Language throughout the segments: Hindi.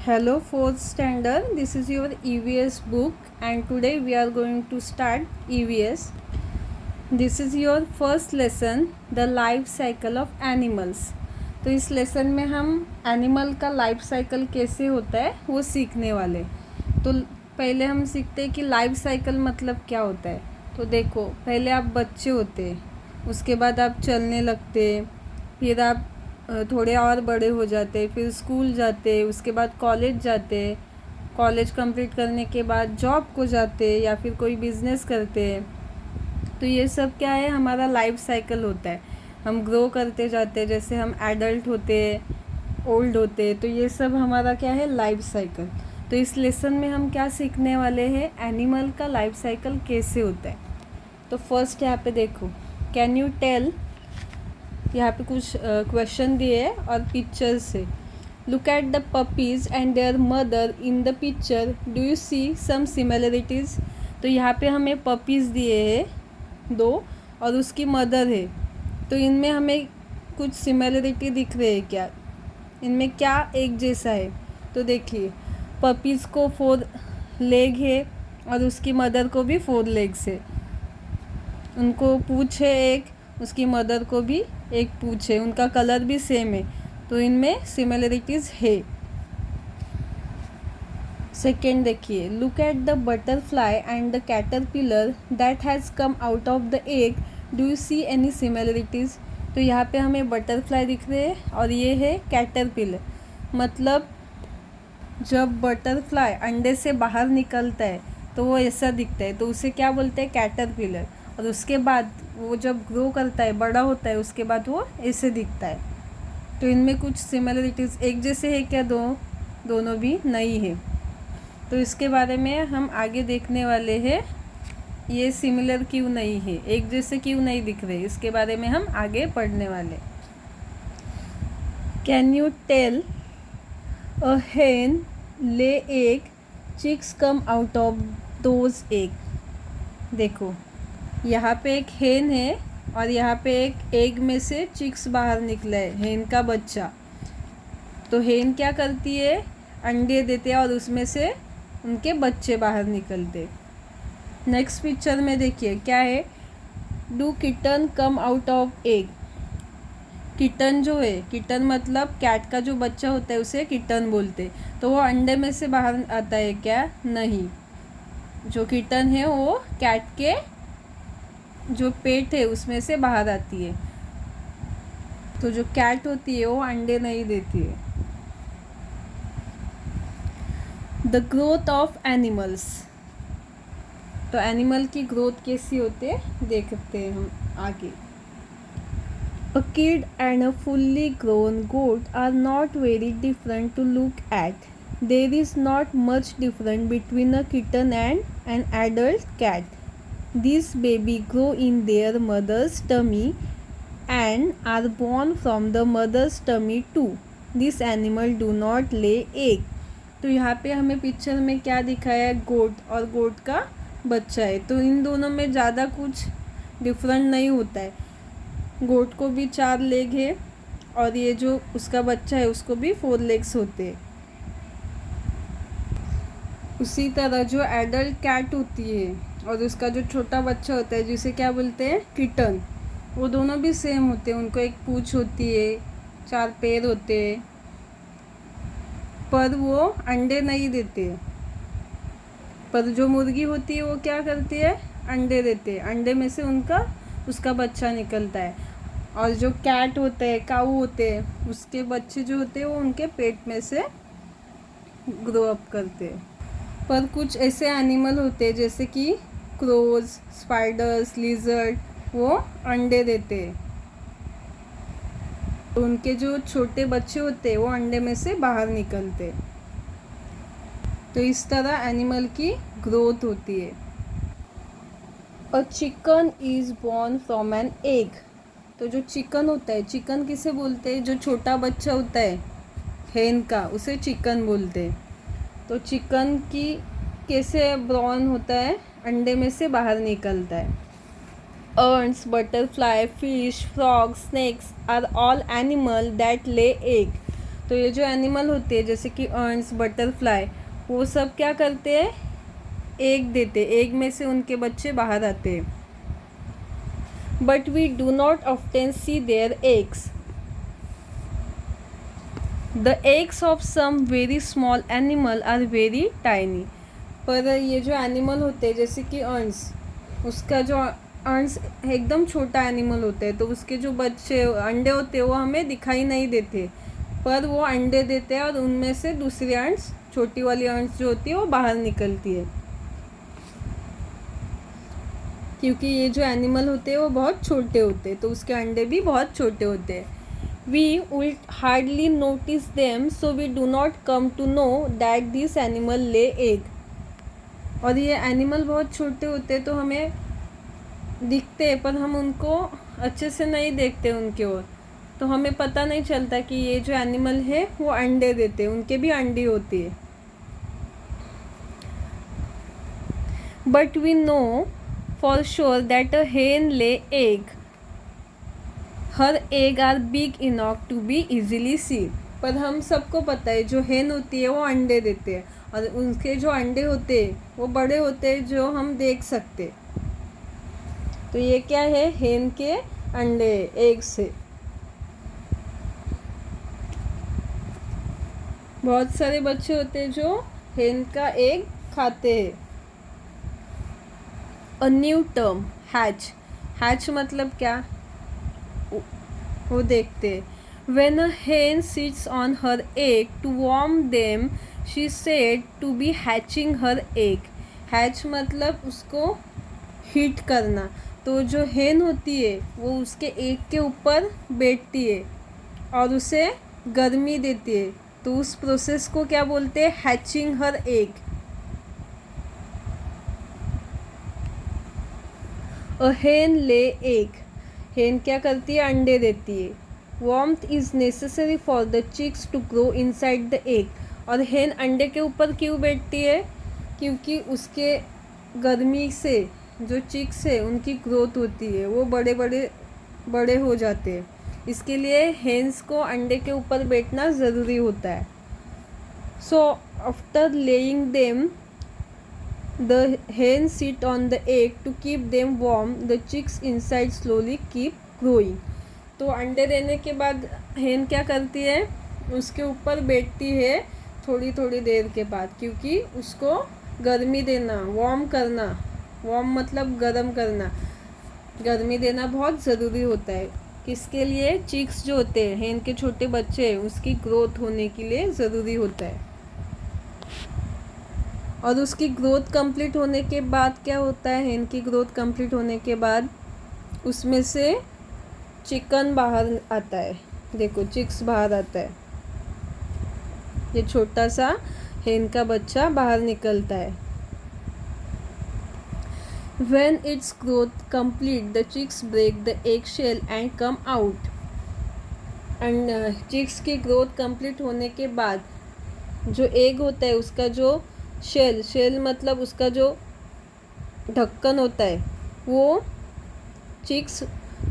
Hello, fourth standard. This is your EVS book, and today we are going to start EVS. This is your first lesson, the life cycle of animals. तो इस लेसन में हम एनिमल का लाइफ साइकिल कैसे होता है वो सीखने वाले। तो पहले हम सीखते हैं कि लाइफ साइकिल मतलब क्या होता है। तो देखो, पहले आप बच्चे होते, उसके बाद आप चलने लगते, फिर आप थोड़े और बड़े हो जाते, फिर स्कूल जाते, उसके बाद कॉलेज जाते, कॉलेज कंप्लीट करने के बाद जॉब को जाते या फिर कोई बिज़नेस करते। तो ये सब क्या है, हमारा लाइफ साइकिल होता है। हम ग्रो करते जाते, जैसे हम एडल्ट होते, ओल्ड होते, तो ये सब हमारा क्या है, लाइफ साइकिल। तो इस लेसन में हम क्या सीखने वाले हैं, एनिमल का लाइफ साइकिल कैसे होता है। तो फर्स्ट यहाँ पे देखो, कैन यू टेल, यहाँ पे कुछ क्वेश्चन दिए हैं और पिक्चर्स से। Look at the puppies and their mother in the picture, do you see some similarities. तो यहाँ पे हमें पपीज़ दिए हैं 2 और उसकी मदर है, तो इनमें हमें कुछ सिमिलरिटी दिख रही है क्या, इनमें क्या एक जैसा है। तो देखिए, पपीज़ को 4 लेग है और उसकी मदर को भी 4 लेग्स है। उनको पूँछ है एक, उसकी मदर को भी एक पूँछ है, उनका कलर भी सेम है, तो इनमें सिमिलरिटीज़ है। सेकेंड देखिए, look at the butterfly and the caterpillar that has come out of the egg, do you see any similarities. तो यहाँ पे हमें बटरफ्लाई दिख रहे हैं और ये है कैटरपिलर। मतलब जब बटरफ्लाई अंडे से बाहर निकलता है तो वो ऐसा दिखता है, तो उसे क्या बोलते हैं, कैटरपिलर। और उसके बाद वो जब ग्रो करता है, बड़ा होता है, उसके बाद वो ऐसे दिखता है। तो इनमें कुछ सिमिलरिटीज़ एक जैसे है क्या, दोनों भी नहीं है। तो इसके बारे में हम आगे देखने वाले हैं, ये सिमिलर क्यों नहीं है, एक जैसे क्यों नहीं दिख रहे, इसके बारे में हम आगे पढ़ने वाले। Can you tell a hen lay egg, chicks come out of those egg। देखो, यहाँ पे एक हेन है और यहाँ पे एक एग में से चिक्स बाहर निकला है, हेन का बच्चा। तो हेन क्या करती है, अंडे देते हैं और उसमें से उनके बच्चे बाहर निकलते। नेक्स्ट पिक्चर में देखिए क्या है, do kitten come out of egg. Kitten जो है, किटन मतलब कैट का जो बच्चा होता है उसे किटन बोलते। तो वो अंडे में से बाहर आता है क्या, नहीं। जो किटन है वो कैट के जो पेट है उसमें से बाहर आती है। तो जो कैट होती है वो अंडे नहीं देती है। The growth of animals. तो एनिमल की ग्रोथ कैसी होती है देखते हैं हम आगे। A kid and a fully grown goat are not very different to look at. There is not much difference between a kitten and an adult cat. These babies grow in their mother's tummy and are born from the mother's tummy too. These animals do not lay egg. तो यहाँ पे हमें पिक्चर में क्या दिखाया है, गोट और गोट का बच्चा है। तो इन दोनों में ज़्यादा कुछ डिफरेंट नहीं होता है। गोट को भी 4 लेग है और ये जो उसका बच्चा है उसको भी 4 लेग्स होते हैं। उसी तरह जो एडल्ट कैट होती है और उसका जो छोटा बच्चा होता है जिसे क्या बोलते हैं, किटन, वो दोनों भी सेम होते हैं। उनको एक पूँछ होती है, 4 पैर होते हैं, पर वो अंडे नहीं देते। पर जो मुर्गी होती है वो क्या करती है, अंडे देते हैं, अंडे में से उसका बच्चा निकलता है। और जो कैट होते हैं, काऊ होते हैं, उसके बच्चे जो होते हैं वो उनके पेट में से ग्रो अप करते हैं। पर कुछ ऐसे एनिमल होते हैं जैसे कि क्रोज, स्पाइडर्स, लिजर्ड, वो अंडे देते हैं। तो उनके जो छोटे बच्चे होते हैं वो अंडे में से बाहर निकलते। तो इस तरह एनिमल की ग्रोथ होती है। A chicken is born from an egg. तो जो चिकन होता है, चिकन किसे बोलते हैं, जो छोटा बच्चा होता है हेन का, उसे चिकन बोलते हैं। तो चिकन की कैसे बॉर्न होता है, अंडे में से बाहर निकलता है। Hens, butterfly, fish, frog, snakes are all animal that lay egg. तो ये जो एनिमल होते हैं जैसे कि अर्न्स, बटरफ्लाई, वो सब क्या करते हैं, एग देते, एग में से उनके बच्चे बाहर आते हैं. But we do not often see their eggs. The eggs of some very small animal are very tiny. पर ये जो एनिमल होते हैं जैसे कि अर्न्स, उसका जो अर्न्स एकदम छोटा एनिमल होता है, तो उसके जो बच्चे अंडे होते हैं वो हमें दिखाई नहीं देते, पर वो अंडे देते हैं और उनमें से दूसरी अर्न्स, छोटी वाली अर्न्स जो होती है वो बाहर निकलती है. क्योंकि ये जो एनिमल होते हैं वो बहुत छोटे होते हैं, तो उसके अंडे भी बहुत छोटे होते हैं. We will hardly notice them, so we do not come to know that this animal lay egg. और ये एनिमल बहुत छोटे होते हैं तो हमें दिखते हैं, पर हम उनको अच्छे से नहीं देखते उनके ओर, तो हमें पता नहीं चलता कि ये जो एनिमल है वो अंडे देते हैं, उनके भी अंडी होती है. But we know for sure that a hen lay egg. Her egg are big enough to be easily seen. पर हम सबको पता है जो हेन होती है वो अंडे देते हैं, और उनके जो अंडे होते हैं वो बड़े होते हैं जो हम देख सकते. तो ये क्या है, हेन के अंडे, एग से. बहुत सारे बच्चे होते हैं जो हेन का एग खाते हैं. A new term, hatch. Hatch मतलब क्या, वो देखते. When a hen sits on her egg to warm them, she said to be hatching her egg. Hatch मतलब उसको हीट करना. तो जो हेन होती है वो उसके एग के ऊपर बैठती है और उसे गर्मी देती है, तो उस प्रोसेस को क्या बोलते हैं, हैचिंग हर एग. अ हेन ले एग. हेन क्या करती है, अंडे देती है. Warmth is necessary for the chicks to grow inside the egg. और हेन अंडे के ऊपर क्यों बैठती है, क्योंकि उसके गर्मी से जो चिक्स है उनकी ग्रोथ होती है, वो बड़े हो जाते हैं. इसके लिए हेन्स को अंडे के ऊपर बैठना ज़रूरी होता है. So after laying them the hens sit on the egg to keep them warm. The chicks inside slowly keep growing. तो अंडे देने के बाद हेन क्या करती है, उसके ऊपर बैठती है थोड़ी थोड़ी देर के बाद, क्योंकि उसको गर्मी देना, वार्म करना, वार्म मतलब गर्म करना, गर्मी देना बहुत ज़रूरी होता है. किसके लिए, चिक्स जो होते हैं, हेन के छोटे बच्चे, उसकी ग्रोथ होने के लिए ज़रूरी होता है. और उसकी ग्रोथ कंप्लीट होने के बाद क्या होता है, हेन की ग्रोथ कंप्लीट होने के बाद उसमें से चिकन बाहर आता है. देखो चिक्स बाहर आता है, ये छोटा सा हेन का बच्चा बाहर निकलता है. When its growth complete, the chicks break the eggshell and come out. And chicks की ग्रोथ कंप्लीट होने के बाद जो एग होता है उसका जो शेल मतलब उसका जो ढक्कन होता है वो चिक्स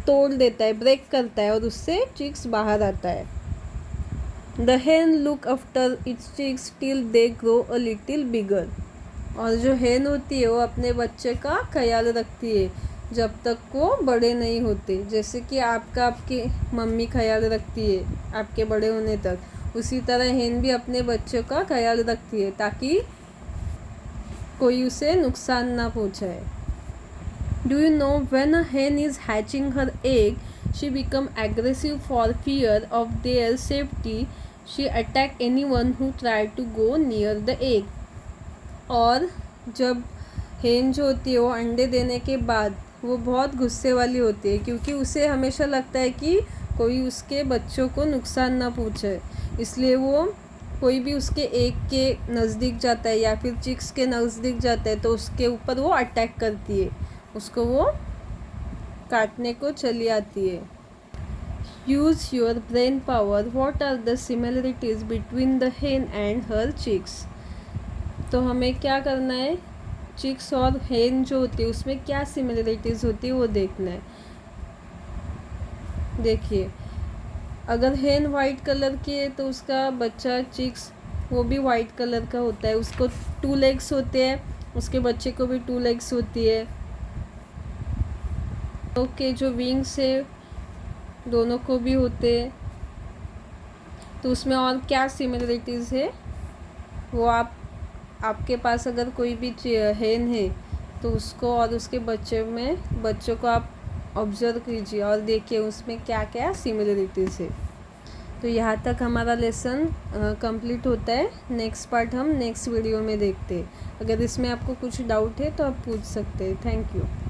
तोड़ देता है, ब्रेक करता है, और उससे चिक्स बाहर आता है. The hen look after its chicks till they grow a little bigger. और जो हेन होती है वो अपने बच्चे का ख्याल रखती है जब तक वो बड़े नहीं होते. जैसे कि आपकी मम्मी ख्याल रखती है आपके बड़े होने तक, उसी तरह हेन भी अपने बच्चों का ख्याल रखती है ताकि कोई उसे नुकसान ना पहुँचाए. Do you know when a hen is hatching her egg, she become aggressive for fear of their safety. She attack anyone who try to go near the egg. और जब हेन जो होती है वो अंडे देने के बाद वो बहुत गुस्से वाली होती है, क्योंकि उसे हमेशा लगता है कि कोई उसके बच्चों को नुकसान ना पहुँचे, इसलिए वो कोई भी उसके एग के नज़दीक जाता है या फिर चिक्स के नज़दीक जाता है तो उसके ऊपर वो अटैक करती है, उसको वो काटने को चली आती है. Use your brain power. What are the similarities between the hen and her chicks. तो हमें क्या करना है, चिक्स और हेन जो होती है उसमें क्या सिमिलरिटीज़ होती है वो देखना है. देखिए अगर हेन वाइट कलर की है तो उसका बच्चा चिक्स वो भी वाइट कलर का होता है, उसको 2 लेग्स होते हैं, उसके बच्चे को भी 2 लेग्स होती है। ओके, जो विंग्स है दोनों को भी होते हैं। तो उसमें और क्या सिमिलरिटीज़ है वो आपके पास अगर कोई भी हेन है तो उसको और उसके बच्चों को आप ऑब्ज़र्व कीजिए और देखिए उसमें क्या क्या सिमिलरिटीज़ है। तो यहाँ तक हमारा लेसन कंप्लीट होता है। नेक्स्ट पार्ट हम नेक्स्ट वीडियो में देखते हैं। अगर इसमें आपको कुछ डाउट है तो आप पूछ सकते हैं। Thank you.